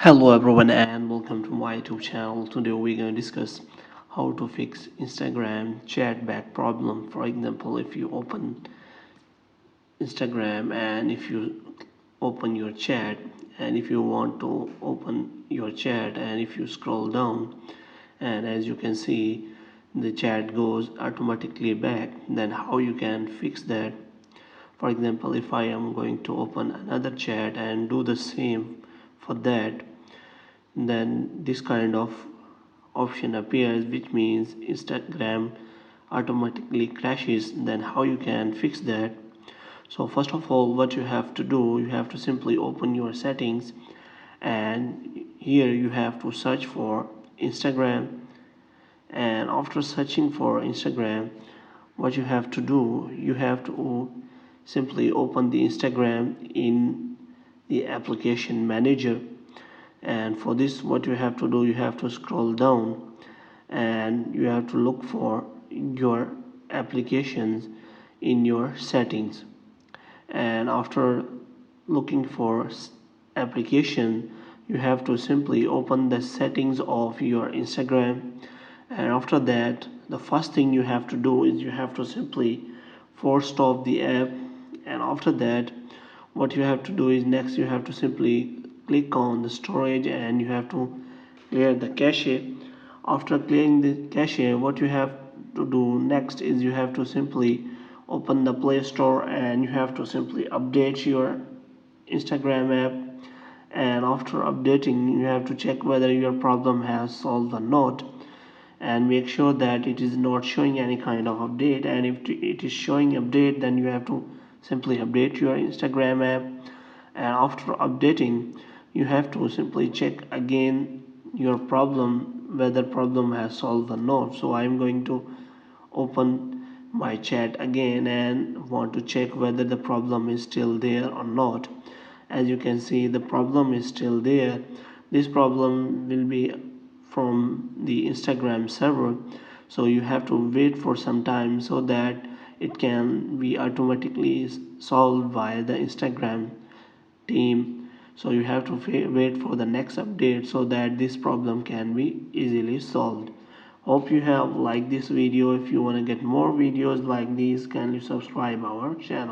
Hello everyone and welcome to my YouTube channel. Today we're going to discuss how to fix Instagram chat back problem. For example, if you open Instagram and if you open your chat, and if you want to open your chat and if you scroll down, and as you can see the chat goes automatically back, then how you can fix that? For example, if I am going to open another chat and do the same for that, then this kind of option appears, which means Instagram automatically crashes. Then how you can fix that? So first of all, what you have to do, you have to simply open your settings, and here you have to search for Instagram. And after searching for Instagram, what you have to do, you have to simply open the Instagram in the application manager. And for this, what you have to do, you have to scroll down and you have to look for your applications in your settings. And after looking for application, you have to simply open the settings of your Instagram. And after that, the first thing you have to do is you have to simply force stop the app. And after that, what you have to do is next you have to simply click on the storage and you have to clear the cache. After clearing the cache, what you have to do next is you have to simply open the Play Store and you have to simply update your Instagram app. And after updating, you have to check whether your problem has solved or not, and make sure that it is not showing any kind of update. And if it is showing update, then you have to simply update your Instagram app. And after updating, you have to simply check again your problem, whether problem has solved or not. So I'm going to open my chat again and want to check whether the problem is still there or not. As you can see, the problem is still there. This problem will be from the Instagram server, so you have to wait for some time so that it can be automatically solved by the Instagram team. So you have to wait for the next update so that this problem can be easily solved. Hope you have liked this video. If you want to get more videos like these, kindly subscribe our channel.